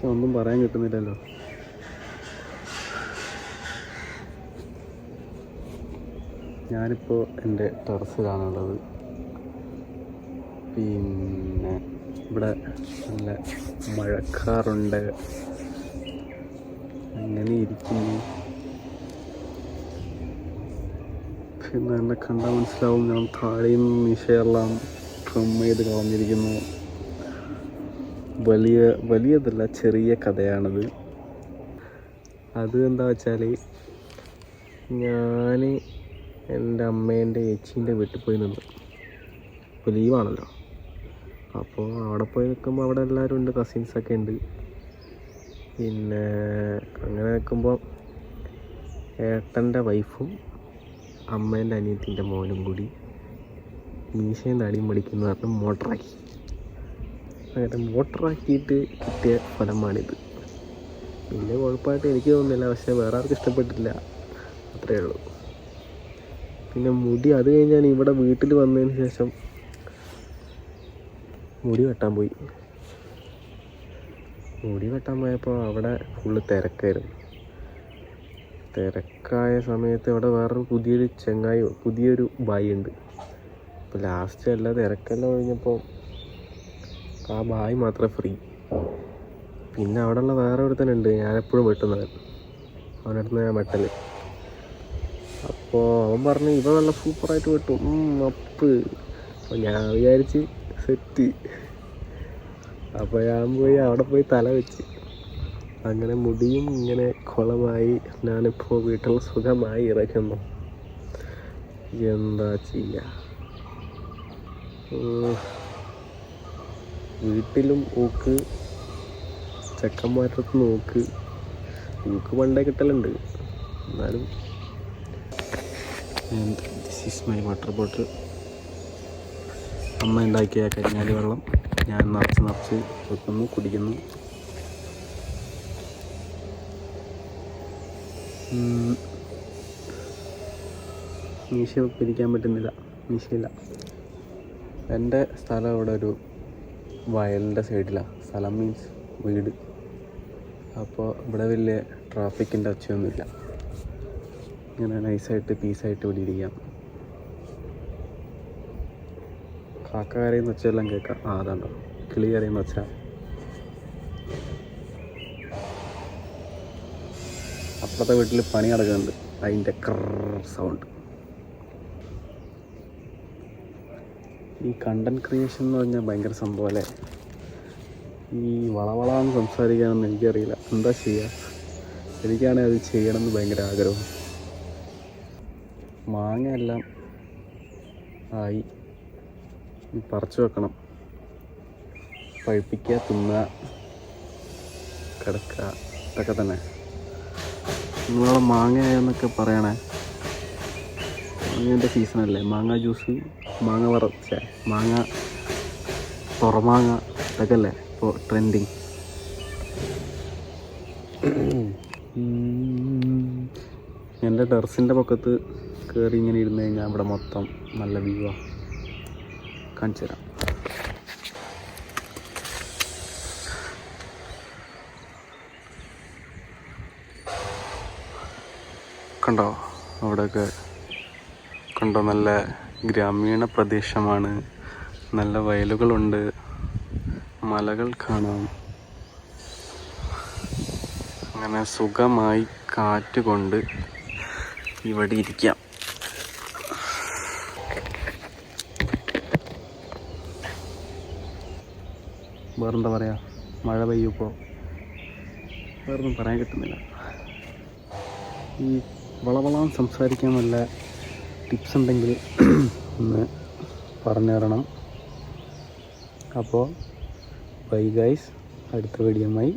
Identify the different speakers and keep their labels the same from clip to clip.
Speaker 1: പക്ഷെ ഒന്നും പറയാൻ കിട്ടുന്നില്ലല്ലോ. ഞാനിപ്പോൾ എൻ്റെ ടെറസിലാണുള്ളത്. പിന്നെ ഇവിടെ നല്ല മഴക്കാറുണ്ട്, അങ്ങനെ ഇരിക്കുന്നു. പിന്നെ എന്നെ കണ്ടാൽ മനസ്സിലാവും ഞാൻ താഴെയും നിശയെല്ലാം ട്രിം ചെയ്ത് കളഞ്ഞിരിക്കുന്നു. വലിയതല്ല, ചെറിയ കഥയാണത്. അത് എന്താ വെച്ചാൽ, ഞാൻ എൻ്റെ അമ്മേൻ്റെ ചേച്ചീൻ്റെ വീട്ടിൽ പോയി നിന്ന്. ഇപ്പോൾ ലീവാണല്ലോ, അപ്പോൾ അവിടെ പോയി നിൽക്കുമ്പോൾ അവിടെ എല്ലാവരും ഉണ്ട്, കസിൻസൊക്കെ ഉണ്ട്. പിന്നെ അങ്ങനെ നിൽക്കുമ്പോൾ ഏട്ടൻ്റെ വൈഫും അമ്മേൻ്റെ അനിയത്തിൻ്റെ മോനും കൂടി മീശയും താടിയും പഠിക്കുന്ന പറഞ്ഞ് മോട്ടറാക്കി. അങ്ങനെ മോട്ടറാക്കിയിട്ട് കിട്ടിയ ഫലമാണിത്. വലിയ കുഴപ്പമായിട്ട് എനിക്ക് തോന്നുന്നില്ല, പക്ഷേ വേറെ ആർക്കും ഇഷ്ടപ്പെട്ടില്ല, അത്രയേ ഉള്ളൂ. പിന്നെ മുടി, അത് കഴിഞ്ഞാൽ ഇവിടെ വീട്ടിൽ വന്നതിന് ശേഷം മുടി വെട്ടാൻ പോയപ്പോൾ അവിടെ ഫുള്ള് തിരക്കായിരുന്നു. തിരക്കായ സമയത്ത് അവിടെ വേറൊരു പുതിയൊരു ബായി ഉണ്ട്. അപ്പോൾ ലാസ്റ്റ് എല്ലാ തിരക്കെല്ലാം ഒഴിഞ്ഞപ്പോൾ ആ ബായി മാത്രമേ ഫ്രീ. പിന്നെ അവിടെയുള്ള വേറെ ഒരുത്തനുണ്ട്, ഞാനെപ്പോഴും വെട്ടുന്നത്, അവനടുത്ത് ഞാൻ വെട്ടൽ. അപ്പോൾ അവൻ പറഞ്ഞു ഇവ നല്ല സൂപ്പറായിട്ട് വെട്ടും, അപ്പ്. അപ്പോൾ ഞാൻ വിചാരിച്ച് സെറ്റ്. അപ്പോൾ ഞാൻ അവിടെ പോയി തല വെച്ച്. അങ്ങനെ മുടിയും ഇങ്ങനെ കുളമായി. ഞാനിപ്പോൾ വീട്ടിൽ സുഖമായി ഇറക്കുന്നു. എന്താ ചെയ്യുക, വീട്ടിലും ഊക്ക്, ചെക്കന്മാരടുത്ത് ഊക്ക് പണ്ടേ കിട്ടലുണ്ട്. എന്നാലും this is my water bottle. അമ്മ ഉണ്ടാക്കിയ കരിങ്ങാലി വെള്ളം ഞാൻ നിറച്ച് വെക്കുന്നു, കുടിക്കുന്നു. മീശ പിരിക്കാൻ പറ്റുന്നില്ല, മീശയില്ല. എൻ്റെ സ്ഥലം ഇവിടെ ഒരു വയലിൻ്റെ സൈഡിലാണ്. സ്ഥലം മീൻസ് വീട്. അപ്പോൾ ഇവിടെ വലിയ ട്രാഫിക്കിൻ്റെ ഒച്ചയൊന്നുമില്ല. ഇങ്ങനെ നൈസായിട്ട് പീസായിട്ട് ഇവിടെ ഇരിക്കാം. കാക്ക കരയുന്ന ഒച്ചയെല്ലാം കേൾക്കാം. അതുണ്ടോ കിളി കരയുന്ന ഒച്ച. അപ്പുറത്തെ വീട്ടിൽ പണി നടക്കുന്നുണ്ട്, അതിൻ്റെ സൗണ്ട്. ഈ കണ്ടൻറ് ക്രിയേഷൻ എന്ന് പറഞ്ഞാൽ ഭയങ്കര സംഭവം അല്ലേ. ഈ വളവളാന്ന് സംസാരിക്കാനൊന്നും എനിക്കറിയില്ല, എന്താ ചെയ്യുക. എനിക്കാണെങ്കിൽ അത് ചെയ്യണമെന്ന് ഭയങ്കര ആഗ്രഹം. മാങ്ങയെല്ലാം ആയി, പറിച്ചു വെക്കണം, പഴുപ്പിക്കുക, തിന്നുക, കിടക്കുക, ഇതൊക്കെ തന്നെ. നിങ്ങളെ മാങ്ങയെന്നൊക്കെ പറയണേ. മാങ്ങേൻ്റെ സീസണല്ലേ, മാങ്ങ ജ്യൂസ്, മാങ്ങ മാങ്ങ തുറമാങ്ങ, ഇതൊക്കെ അല്ലേ ഇപ്പോൾ ട്രെൻഡിങ്. എൻ്റെ ടെറസിൻ്റെ പക്കത്ത് കയറി ഇങ്ങനെ ഇരുന്ന് കഴിഞ്ഞാൽ ഇവിടെ മൊത്തം നല്ല വ്യൂ ആണ്. കാണിച്ചു തരാം. കണ്ടോ, അവിടെയൊക്കെ കണ്ടോ, നല്ല ഗ്രാമീണ പ്രദേശമാണ്, നല്ല വയലുകളുണ്ട്, മലകൾ കാണാം. അങ്ങനെ സുഖമായി കാറ്റ് കൊണ്ട് ഇവിടെ ഇരിക്കാം. വേറെന്താ പറയുക, മഴ പെയ്യുമ്പോൾ വേറൊന്നും പറയാൻ കിട്ടുന്നില്ല. ഈ വളവളാൻ സംസാരിക്കാൻ വല്ല ടിപ്സ് ഉണ്ടെങ്കിൽ ഒന്ന് പറഞ്ഞു തരണം. അപ്പോൾ ബൈ ഗൈസ്, അടുത്ത വീഡിയോയുമായി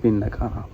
Speaker 1: പിന്നെ കാണാം.